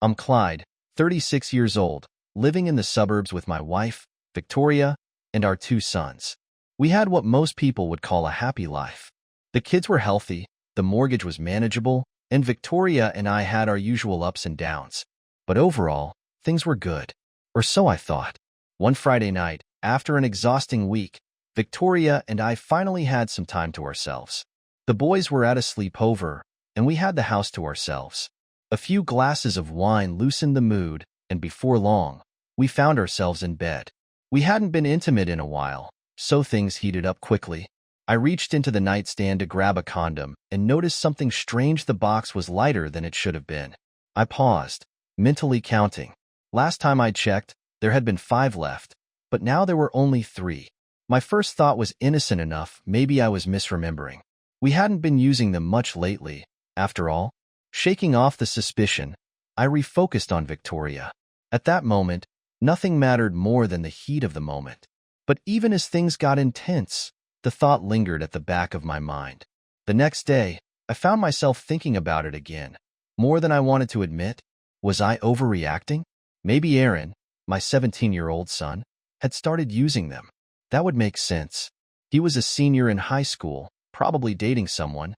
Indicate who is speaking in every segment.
Speaker 1: I'm Clyde, 36 years old, living in the suburbs with my wife, Victoria, and our 2 sons. We had what most people would call a happy life. The kids were healthy, the mortgage was manageable, and Victoria and I had our usual ups and downs. But overall, things were good. Or so I thought. One Friday night, after an exhausting week, Victoria and I finally had some time to ourselves. The boys were at a sleepover, and we had the house to ourselves. A few glasses of wine loosened the mood, and before long, we found ourselves in bed. We hadn't been intimate in a while, so things heated up quickly. I reached into the nightstand to grab a condom and noticed something strange. The box was lighter than it should have been. I paused, mentally counting. Last time I checked, there had been 5 left, but now there were only 3. My first thought was innocent enough, maybe I was misremembering. We hadn't been using them much lately, after all. Shaking off the suspicion, I refocused on Victoria. At that moment, nothing mattered more than the heat of the moment. But even as things got intense, the thought lingered at the back of my mind. The next day, I found myself thinking about it again. More than I wanted to admit. Was I overreacting? Maybe Aaron, my 17-year-old son, had started using them. That would make sense. He was a senior in high school, probably dating someone,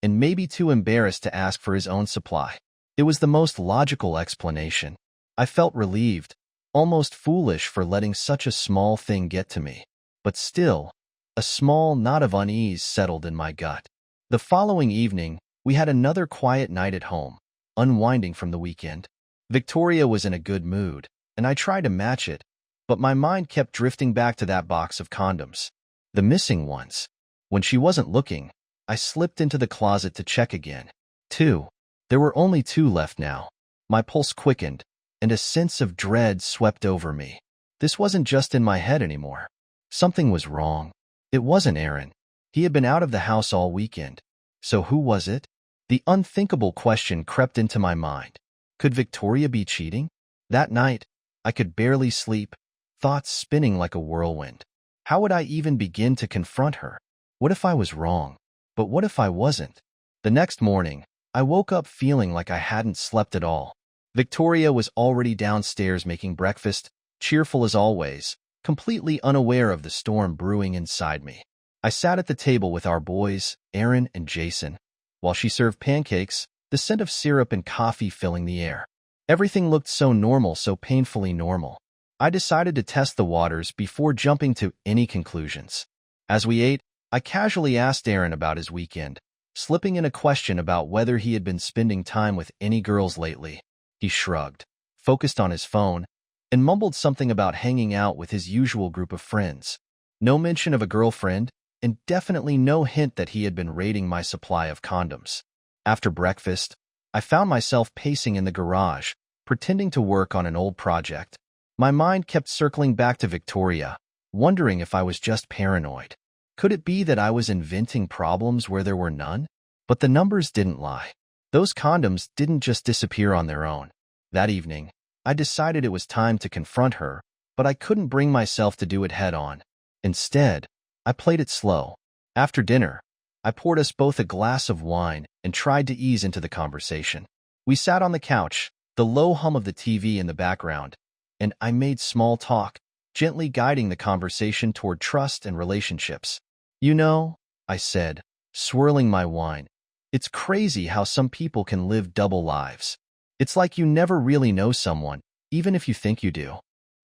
Speaker 1: and maybe too embarrassed to ask for his own supply. It was the most logical explanation. I felt relieved, almost foolish for letting such a small thing get to me. But still, a small knot of unease settled in my gut. The following evening, we had another quiet night at home, unwinding from the weekend. Victoria was in a good mood, and I tried to match it, but my mind kept drifting back to that box of condoms. The missing ones. When she wasn't looking, I slipped into the closet to check again. 2. There were only 2 left now. My pulse quickened, and a sense of dread swept over me. This wasn't just in my head anymore. Something was wrong. It wasn't Aaron. He had been out of the house all weekend. So who was it? The unthinkable question crept into my mind. Could Victoria be cheating? That night, I could barely sleep, thoughts spinning like a whirlwind. How would I even begin to confront her? What if I was wrong? But what if I wasn't? The next morning, I woke up feeling like I hadn't slept at all. Victoria was already downstairs making breakfast, cheerful as always, completely unaware of the storm brewing inside me. I sat at the table with our boys, Aaron and Jason, while she served pancakes, the scent of syrup and coffee filling the air. Everything looked so normal, so painfully normal. I decided to test the waters before jumping to any conclusions. As we ate, I casually asked Aaron about his weekend, slipping in a question about whether he had been spending time with any girls lately. He shrugged, focused on his phone, and mumbled something about hanging out with his usual group of friends. No mention of a girlfriend, and definitely no hint that he had been raiding my supply of condoms. After breakfast, I found myself pacing in the garage, pretending to work on an old project. My mind kept circling back to Victoria, wondering if I was just paranoid. Could it be that I was inventing problems where there were none? But the numbers didn't lie. Those condoms didn't just disappear on their own. That evening, I decided it was time to confront her, but I couldn't bring myself to do it head-on. Instead, I played it slow. After dinner, I poured us both a glass of wine and tried to ease into the conversation. We sat on the couch, the low hum of the TV in the background, and I made small talk, gently guiding the conversation toward trust and relationships. You know, I said, swirling my wine, it's crazy how some people can live double lives. It's like you never really know someone, even if you think you do.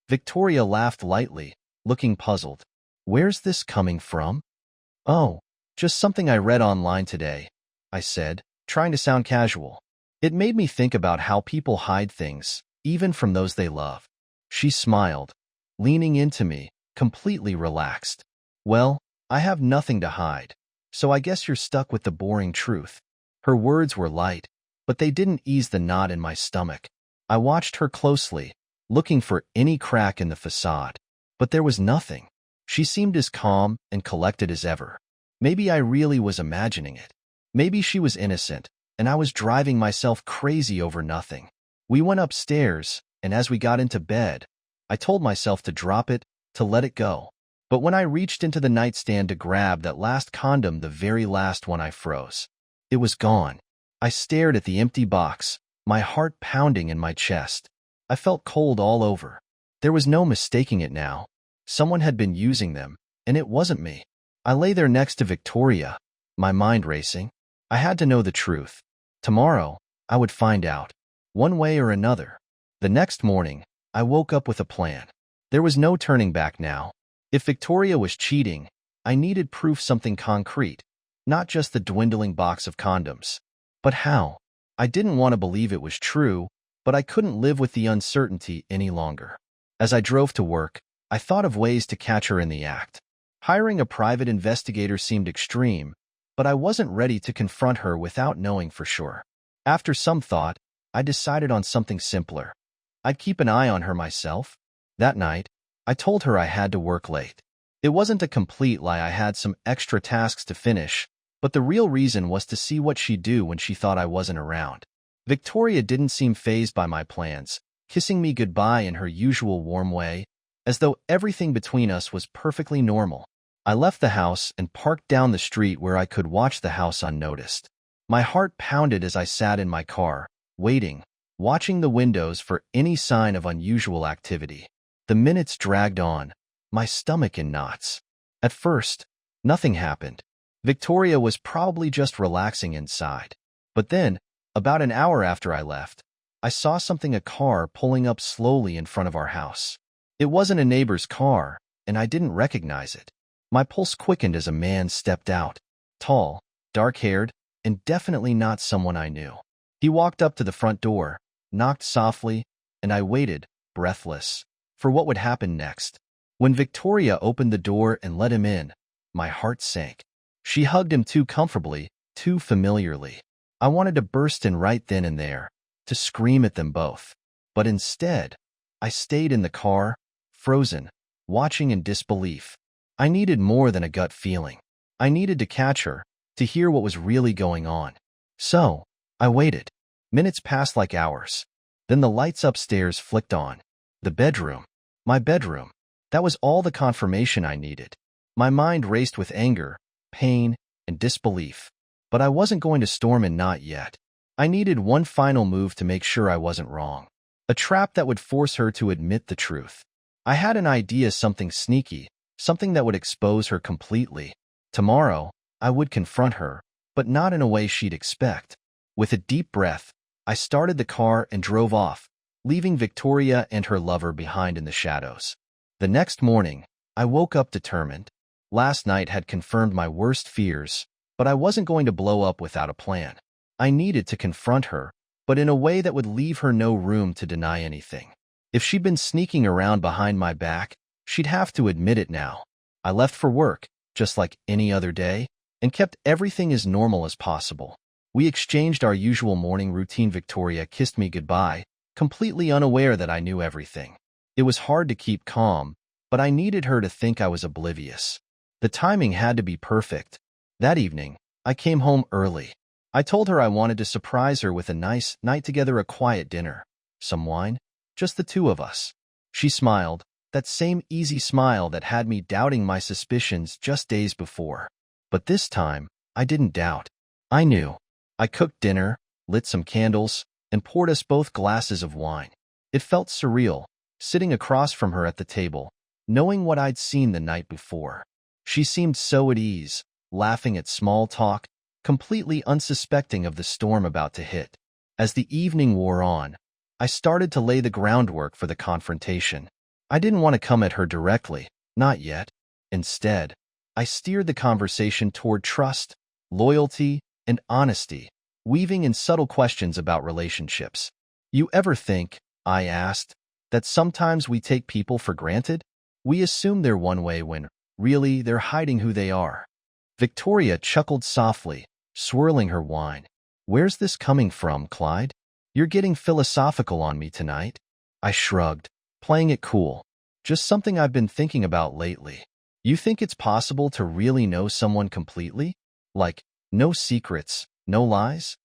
Speaker 1: Victoria laughed lightly, looking puzzled. Where's this coming from? Oh, just something I read online today, I said, trying to sound casual. It made me think about how people hide things, even from those they love. She smiled, leaning into me, completely relaxed. Well, I have nothing to hide, so I guess you're stuck with the boring truth. Her words were light, but they didn't ease the knot in my stomach. I watched her closely, looking for any crack in the facade. But there was nothing. She seemed as calm and collected as ever. Maybe I really was imagining it. Maybe she was innocent, and I was driving myself crazy over nothing. We went upstairs, and as we got into bed, I told myself to drop it, to let it go. But when I reached into the nightstand to grab that last condom, the very last one, I froze. It was gone. I stared at the empty box, my heart pounding in my chest. I felt cold all over. There was no mistaking it now. Someone had been using them, and it wasn't me. I lay there next to Victoria, my mind racing. I had to know the truth. Tomorrow, I would find out, one way or another. The next morning, I woke up with a plan. There was no turning back now. If Victoria was cheating, I needed proof, something concrete, not just the dwindling box of condoms. But how? I didn't want to believe it was true, but I couldn't live with the uncertainty any longer. As I drove to work, I thought of ways to catch her in the act. Hiring a private investigator seemed extreme, but I wasn't ready to confront her without knowing for sure. After some thought, I decided on something simpler. I'd keep an eye on her myself. That night, I told her I had to work late. It wasn't a complete lie. I had some extra tasks to finish, but the real reason was to see what she'd do when she thought I wasn't around. Victoria didn't seem fazed by my plans, kissing me goodbye in her usual warm way, as though everything between us was perfectly normal. I left the house and parked down the street where I could watch the house unnoticed. My heart pounded as I sat in my car, waiting, watching the windows for any sign of unusual activity. The minutes dragged on, my stomach in knots. At first, nothing happened. Victoria was probably just relaxing inside. But then, about an hour after I left, I saw something, a car pulling up slowly in front of our house. It wasn't a neighbor's car, and I didn't recognize it. My pulse quickened as a man stepped out, tall, dark-haired, and definitely not someone I knew. He walked up to the front door, knocked softly, and I waited, breathless, for what would happen next. When Victoria opened the door and let him in, my heart sank. She hugged him too comfortably, too familiarly. I wanted to burst in right then and there, to scream at them both. But instead, I stayed in the car, frozen, watching in disbelief. I needed more than a gut feeling. I needed to catch her, to hear what was really going on. So, I waited. Minutes passed like hours. Then the lights upstairs flicked on. The bedroom. My bedroom. That was all the confirmation I needed. My mind raced with anger, pain, and disbelief. But I wasn't going to storm in, not yet. I needed one final move to make sure I wasn't wrong. A trap that would force her to admit the truth. I had an idea, something sneaky, something that would expose her completely. Tomorrow, I would confront her, but not in a way she'd expect. With a deep breath, I started the car and drove off, leaving Victoria and her lover behind in the shadows. The next morning, I woke up determined. Last night had confirmed my worst fears, but I wasn't going to blow up without a plan. I needed to confront her, but in a way that would leave her no room to deny anything. If she'd been sneaking around behind my back, she'd have to admit it now. I left for work, just like any other day, and kept everything as normal as possible. We exchanged our usual morning routine. Victoria kissed me goodbye, completely unaware that I knew everything. It was hard to keep calm, but I needed her to think I was oblivious. The timing had to be perfect. That evening, I came home early. I told her I wanted to surprise her with a nice night together, a quiet dinner, some wine, just the two of us. She smiled, that same easy smile that had me doubting my suspicions just days before. But this time, I didn't doubt. I knew. I cooked dinner, lit some candles, and poured us both glasses of wine. It felt surreal, sitting across from her at the table, knowing what I'd seen the night before. She seemed so at ease, laughing at small talk, completely unsuspecting of the storm about to hit. As the evening wore on, I started to lay the groundwork for the confrontation. I didn't want to come at her directly, not yet. Instead, I steered the conversation toward trust, loyalty, and honesty, weaving in subtle questions about relationships. You ever think, I asked, that sometimes we take people for granted? We assume they're one way when, really, they're hiding who they are. Victoria chuckled softly, swirling her wine. Where's this coming from, Clyde? You're getting philosophical on me tonight. I shrugged, playing it cool. Just something I've been thinking about lately. You think it's possible to really know someone completely? Like, no secrets, no lies?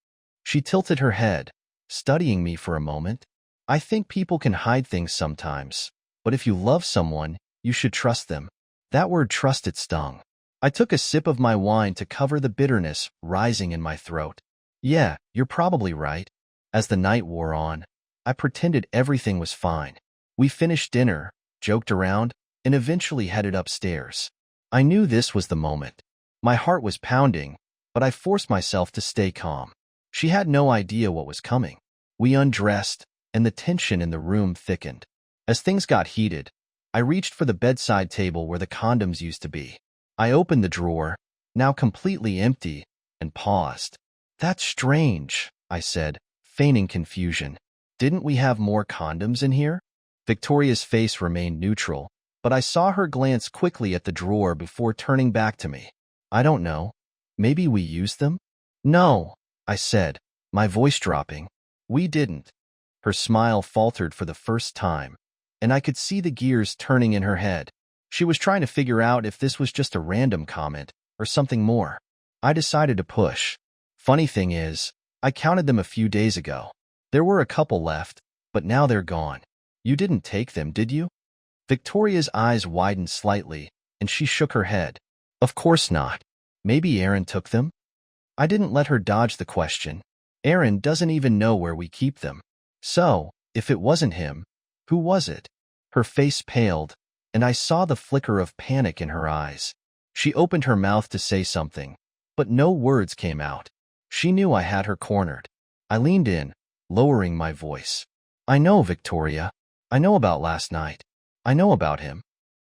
Speaker 1: She tilted her head, studying me for a moment. I think people can hide things sometimes, but if you love someone, you should trust them. That word trust, it stung. I took a sip of my wine to cover the bitterness rising in my throat. Yeah, you're probably right. As the night wore on, I pretended everything was fine. We finished dinner, joked around, and eventually headed upstairs. I knew this was the moment. My heart was pounding, but I forced myself to stay calm. She had no idea what was coming. We undressed, and the tension in the room thickened. As things got heated, I reached for the bedside table where the condoms used to be. I opened the drawer, now completely empty, and paused. "That's strange," I said, feigning confusion. "Didn't we have more condoms in here?" Victoria's face remained neutral, but I saw her glance quickly at the drawer before turning back to me. "I don't know. Maybe we used them?" "No," I said, my voice dropping. "We didn't." Her smile faltered for the first time, and I could see the gears turning in her head. She was trying to figure out if this was just a random comment or something more. I decided to push. "Funny thing is, I counted them a few days ago. There were a couple left, but now they're gone. You didn't take them, did you?" Victoria's eyes widened slightly, and she shook her head. "Of course not. Maybe Aaron took them?" I didn't let her dodge the question. "Aaron doesn't even know where we keep them. So, if it wasn't him, who was it?" Her face paled, and I saw the flicker of panic in her eyes. She opened her mouth to say something, but no words came out. She knew I had her cornered. I leaned in, lowering my voice. "I know, Victoria. I know about last night. I know about him."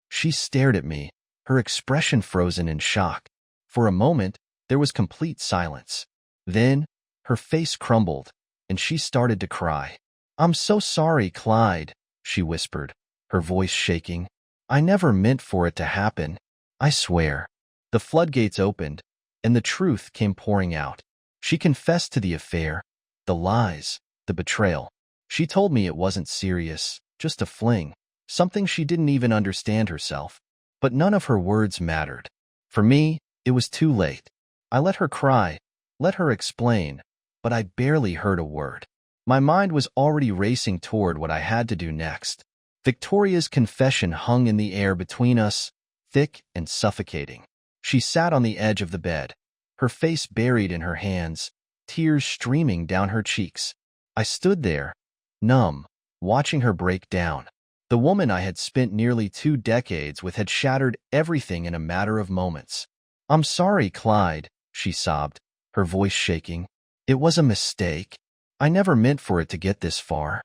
Speaker 1: She stared at me, her expression frozen in shock. For a moment, there was complete silence. Then, her face crumbled, and she started to cry. "I'm so sorry, Clyde," she whispered, her voice shaking. "I never meant for it to happen. I swear." The floodgates opened, and the truth came pouring out. She confessed to the affair, the lies, the betrayal. She told me it wasn't serious, just a fling, something she didn't even understand herself. But none of her words mattered. For me, it was too late. I let her cry, let her explain, but I barely heard a word. My mind was already racing toward what I had to do next. Victoria's confession hung in the air between us, thick and suffocating. She sat on the edge of the bed, her face buried in her hands, tears streaming down her cheeks. I stood there, numb, watching her break down. The woman I had spent nearly 2 decades with had shattered everything in a matter of moments. "I'm sorry, Clyde," she sobbed, her voice shaking. "It was a mistake. I never meant for it to get this far."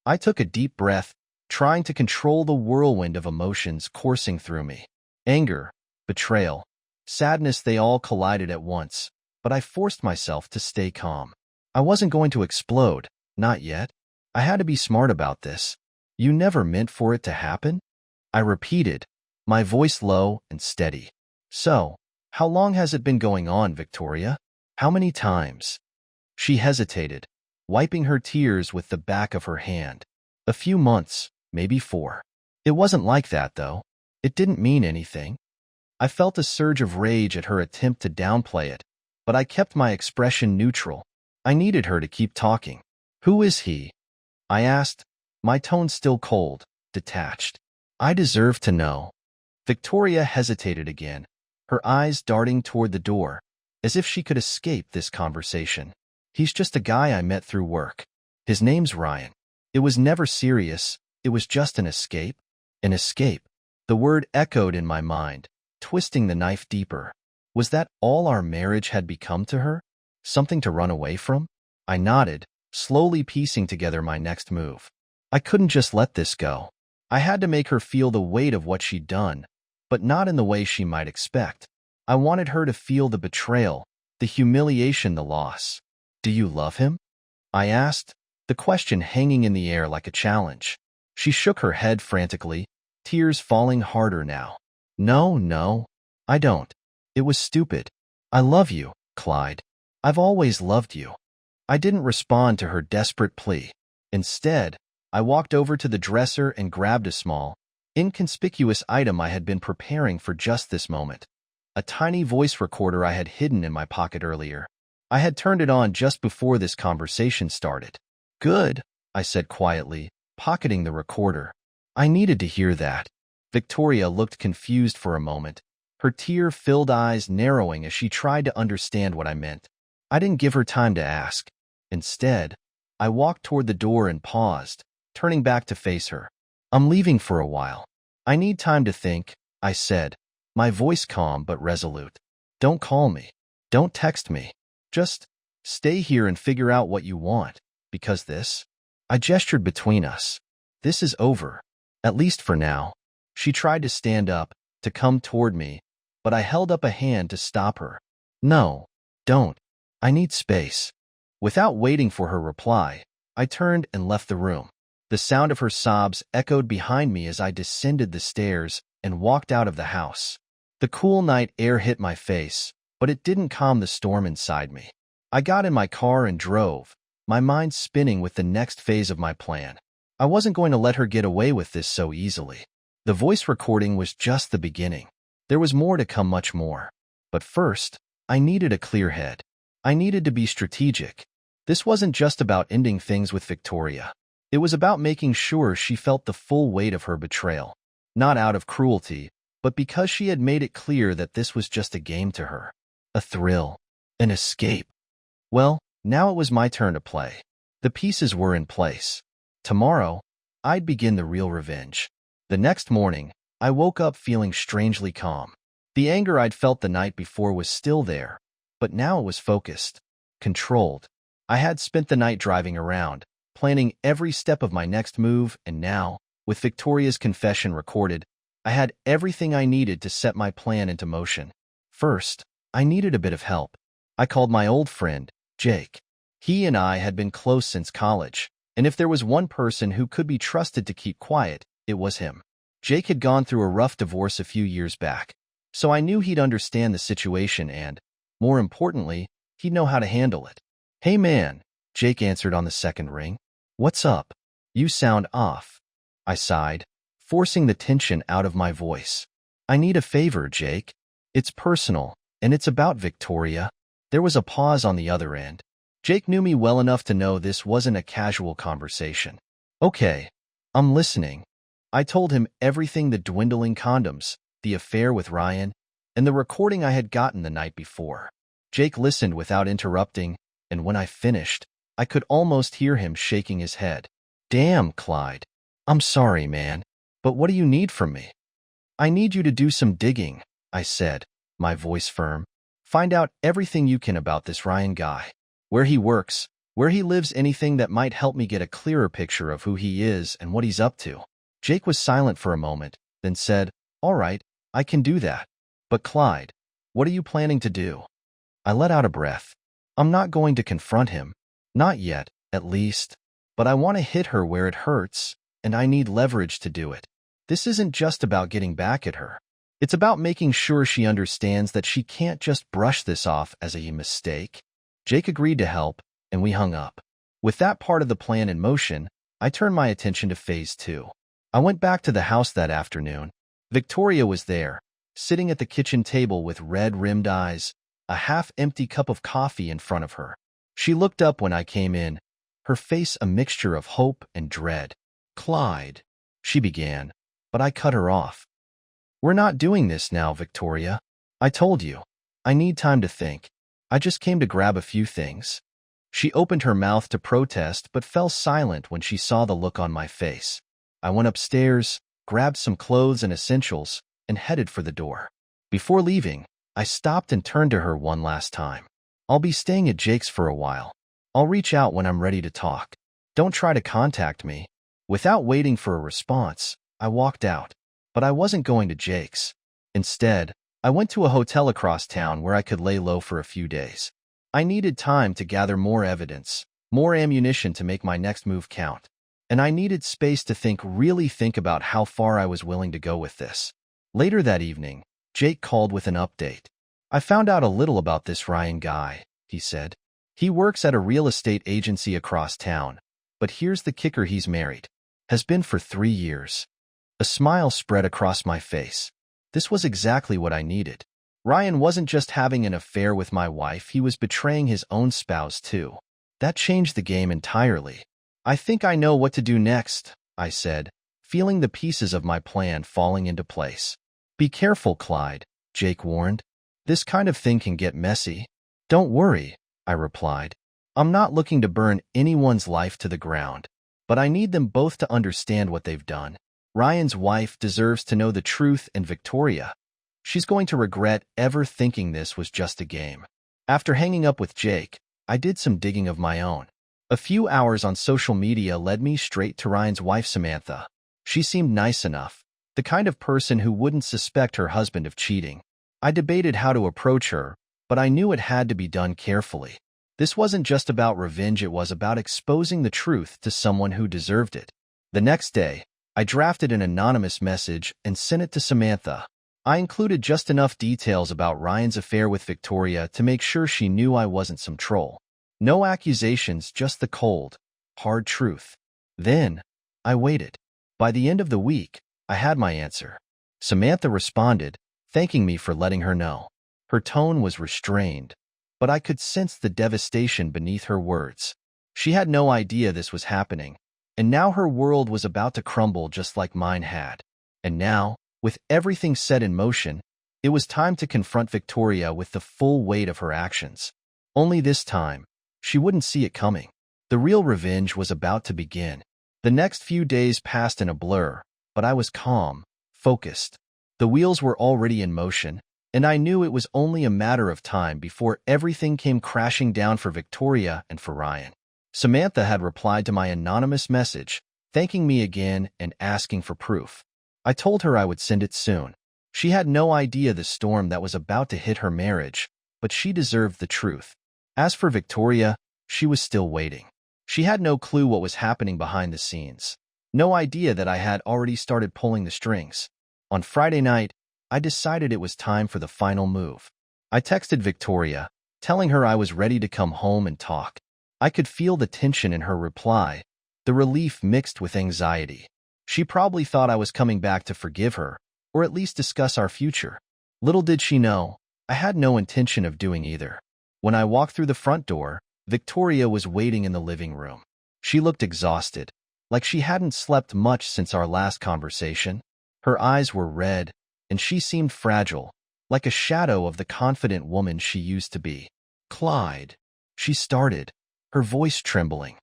Speaker 1: I took a deep breath, trying to control the whirlwind of emotions coursing through me. Anger, betrayal, sadness, they all collided at once, but I forced myself to stay calm. I wasn't going to explode, not yet. I had to be smart about this. "You never meant for it to happen?" I repeated, my voice low and steady. "So, how long has it been going on, Victoria? How many times?" She hesitated, wiping her tears with the back of her hand. "A few months, maybe 4. It wasn't like that, though. It didn't mean anything." I felt a surge of rage at her attempt to downplay it, but I kept my expression neutral. I needed her to keep talking. "Who is he?" I asked, my tone still cold, detached. "I deserve to know." Victoria hesitated again, her eyes darting toward the door, as if she could escape this conversation. "He's just a guy I met through work. His name's Ryan. It was never serious. It was just an escape." An escape. The word echoed in my mind, twisting the knife deeper. Was that all our marriage had become to her? Something to run away from? I nodded, slowly piecing together my next move. I couldn't just let this go. I had to make her feel the weight of what she'd done, but not in the way she might expect. I wanted her to feel the betrayal, the humiliation, the loss. "Do you love him?" I asked, the question hanging in the air like a challenge. She shook her head frantically, tears falling harder now. No, I don't. It was stupid. I love you, Clyde. I've always loved you." I didn't respond to her desperate plea. Instead, I walked over to the dresser and grabbed a small, inconspicuous item I had been preparing for just this moment. A tiny voice recorder I had hidden in my pocket earlier. I had turned it on just before this conversation started. "Good," I said quietly, pocketing the recorder. I needed to hear that. Victoria looked confused for a moment, her tear-filled eyes narrowing as she tried to understand what I meant. I didn't give her time to ask. Instead, I walked toward the door and paused, turning back to face her. I'm leaving for a while. I need time to think, I said, my voice calm but resolute. Don't call me. Don't text me. Just stay here and figure out what you want, because this, I gestured between us. This is over, at least for now. She tried to stand up, to come toward me, but I held up a hand to stop her. No, don't. I need space. Without waiting for her reply, I turned and left the room. The sound of her sobs echoed behind me as I descended the stairs and walked out of the house. The cool night air hit my face, but it didn't calm the storm inside me. I got in my car and drove, my mind spinning with the next phase of my plan. I wasn't going to let her get away with this so easily. The voice recording was just the beginning. There was more to come, much more. But first, I needed a clear head. I needed to be strategic. This wasn't just about ending things with Victoria. It was about making sure she felt the full weight of her betrayal. Not out of cruelty, but because she had made it clear that this was just a game to her. A thrill. An escape. Well, now it was my turn to play. The pieces were in place. Tomorrow, I'd begin the real revenge. The next morning, I woke up feeling strangely calm. The anger I'd felt the night before was still there, but now it was focused, controlled. I had spent the night driving around, planning every step of my next move, and now, with Victoria's confession recorded, I had everything I needed to set my plan into motion. First, I needed a bit of help. I called my old friend, Jake. He and I had been close since college, and if there was one person who could be trusted to keep quiet, it was him. Jake had gone through a rough divorce a few years back, so I knew he'd understand the situation and, more importantly, he'd know how to handle it. Hey man, Jake answered on the second ring. What's up? You sound off. I sighed, forcing the tension out of my voice. I need a favor, Jake. It's personal, and it's about Victoria. There was a pause on the other end. Jake knew me well enough to know this wasn't a casual conversation. Okay, I'm listening. I told him everything: the dwindling condoms, the affair with Ryan, and the recording I had gotten the night before. Jake listened without interrupting, and when I finished, I could almost hear him shaking his head. Damn, Clyde. I'm sorry, man, but what do you need from me? I need you to do some digging, I said, my voice firm. Find out everything you can about this Ryan guy. Where he works, where he lives, anything that might help me get a clearer picture of who he is and what he's up to. Jake was silent for a moment, then said, All right, I can do that. But Clyde, what are you planning to do? I let out a breath. I'm not going to confront him. Not yet, at least. But I want to hit her where it hurts, and I need leverage to do it. This isn't just about getting back at her. It's about making sure she understands that she can't just brush this off as a mistake. Jake agreed to help, and we hung up. With that part of the plan in motion, I turned my attention to phase 2. I went back to the house that afternoon. Victoria was there, sitting at the kitchen table with red-rimmed eyes, a half-empty cup of coffee in front of her. She looked up when I came in, her face a mixture of hope and dread. Clyde, she began, but I cut her off. We're not doing this now, Victoria. I told you. I need time to think. I just came to grab a few things. She opened her mouth to protest but fell silent when she saw the look on my face. I went upstairs, grabbed some clothes and essentials, and headed for the door. Before leaving, I stopped and turned to her one last time. I'll be staying at Jake's for a while. I'll reach out when I'm ready to talk. Don't try to contact me. Without waiting for a response, I walked out. But I wasn't going to Jake's. Instead, I went to a hotel across town where I could lay low for a few days. I needed time to gather more evidence, more ammunition to make my next move count. And I needed space to really think about how far I was willing to go with this. Later that evening, Jake called with an update. I found out a little about this Ryan guy, he said. He works at a real estate agency across town, but here's the kicker: he's married. Has been for 3 years. A smile spread across my face. This was exactly what I needed. Ryan wasn't just having an affair with my wife, he was betraying his own spouse too. That changed the game entirely. I think I know what to do next, I said, feeling the pieces of my plan falling into place. Be careful, Clyde, Jake warned. This kind of thing can get messy. Don't worry, I replied. I'm not looking to burn anyone's life to the ground, but I need them both to understand what they've done. Ryan's wife deserves to know the truth, and Victoria, she's going to regret ever thinking this was just a game. After hanging up with Jake, I did some digging of my own. A few hours on social media led me straight to Ryan's wife, Samantha. She seemed nice enough, the kind of person who wouldn't suspect her husband of cheating. I debated how to approach her, but I knew it had to be done carefully. This wasn't just about revenge, it was about exposing the truth to someone who deserved it. The next day, I drafted an anonymous message and sent it to Samantha. I included just enough details about Ryan's affair with Victoria to make sure she knew I wasn't some troll. No accusations, just the cold, hard truth. Then, I waited. By the end of the week, I had my answer. Samantha responded, thanking me for letting her know. Her tone was restrained, but I could sense the devastation beneath her words. She had no idea this was happening, and now her world was about to crumble just like mine had. And now, with everything set in motion, it was time to confront Victoria with the full weight of her actions. Only this time, she wouldn't see it coming. The real revenge was about to begin. The next few days passed in a blur, but I was calm, focused. The wheels were already in motion, and I knew it was only a matter of time before everything came crashing down for Victoria and for Ryan. Samantha had replied to my anonymous message, thanking me again and asking for proof. I told her I would send it soon. She had no idea the storm that was about to hit her marriage, but she deserved the truth. As for Victoria, she was still waiting. She had no clue what was happening behind the scenes. No idea that I had already started pulling the strings. On Friday night, I decided it was time for the final move. I texted Victoria, telling her I was ready to come home and talk. I could feel the tension in her reply, the relief mixed with anxiety. She probably thought I was coming back to forgive her, or at least discuss our future. Little did she know, I had no intention of doing either. When I walked through the front door, Victoria was waiting in the living room. She looked exhausted, like she hadn't slept much since our last conversation. Her eyes were red, and she seemed fragile, like a shadow of the confident woman she used to be. "Clyde," she started, her voice trembling.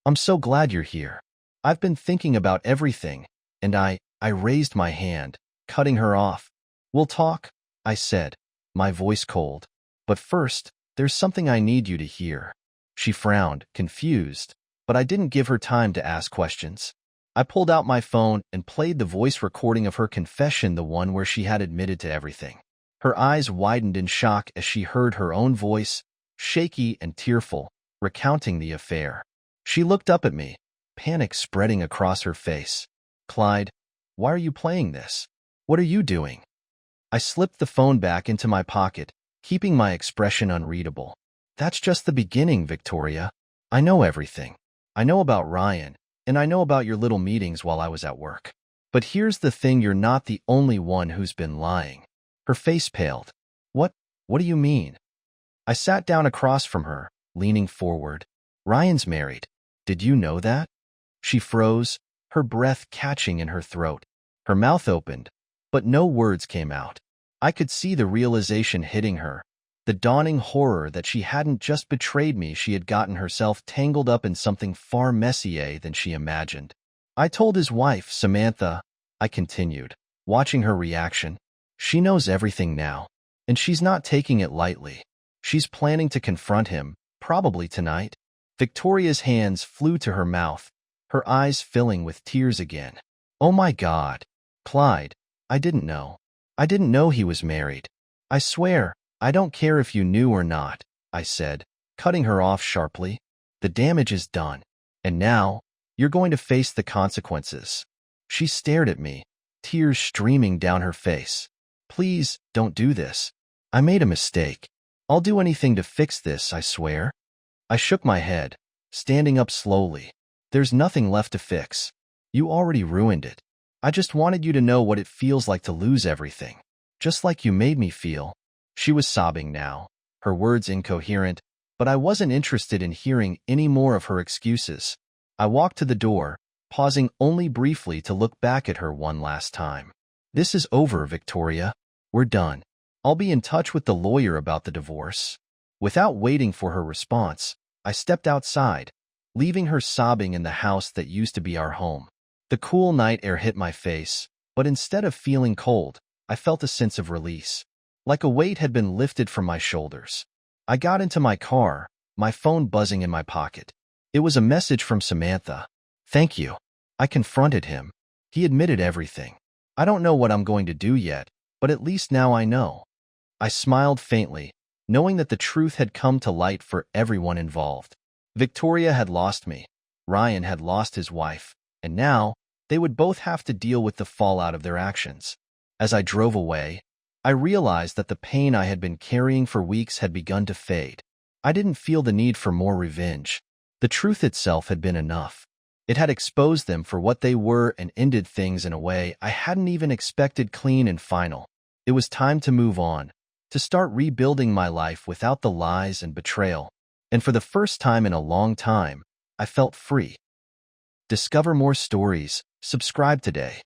Speaker 1: "I'm so glad you're here. I've been thinking about everything," and I raised my hand, cutting her off. "We'll talk," I said, my voice cold. "But first, there's something I need you to hear." She frowned, confused, but I didn't give her time to ask questions. I pulled out my phone and played the voice recording of her confession, the one where she had admitted to everything. Her eyes widened in shock as she heard her own voice, shaky and tearful, recounting the affair. She looked up at me, panic spreading across her face. "Clyde, why are you playing this? What are you doing?" I slipped the phone back into my pocket, keeping my expression unreadable. "That's just the beginning, Victoria. I know everything. I know about Ryan, and I know about your little meetings while I was at work. But here's the thing, you're not the only one who's been lying." Her face paled. What do you mean?" I sat down across from her, leaning forward. "Ryan's married. Did you know that?" She froze, her breath catching in her throat. Her mouth opened, but no words came out. I could see the realization hitting her, the dawning horror that she hadn't just betrayed me, she had gotten herself tangled up in something far messier than she imagined. "I told his wife, Samantha," I continued, watching her reaction. "She knows everything now, and she's not taking it lightly. She's planning to confront him, probably tonight." Victoria's hands flew to her mouth, her eyes filling with tears again. "Oh my God, Clyde, I didn't know. I didn't know he was married. I swear, I don't care if you knew or not," I said, cutting her off sharply. "The damage is done, and now, you're going to face the consequences." She stared at me, tears streaming down her face. "Please, don't do this. I made a mistake. I'll do anything to fix this, I swear." I shook my head, standing up slowly. "There's nothing left to fix. You already ruined it. I just wanted you to know what it feels like to lose everything, just like you made me feel." She was sobbing now, her words incoherent, but I wasn't interested in hearing any more of her excuses. I walked to the door, pausing only briefly to look back at her one last time. "This is over, Victoria. We're done. I'll be in touch with the lawyer about the divorce." Without waiting for her response, I stepped outside, leaving her sobbing in the house that used to be our home. The cool night air hit my face, but instead of feeling cold, I felt a sense of release. Like a weight had been lifted from my shoulders. I got into my car, my phone buzzing in my pocket. It was a message from Samantha. "Thank you." I confronted him. He admitted everything. "I don't know what I'm going to do yet, but at least now I know." I smiled faintly, knowing that the truth had come to light for everyone involved. Victoria had lost me. Ryan had lost his wife, and now they would both have to deal with the fallout of their actions. As I drove away, I realized that the pain I had been carrying for weeks had begun to fade. I didn't feel the need for more revenge. The truth itself had been enough. It had exposed them for what they were and ended things in a way I hadn't even expected, clean and final. It was time to move on, to start rebuilding my life without the lies and betrayal. And for the first time in a long time, I felt free. Discover more stories. Subscribe today.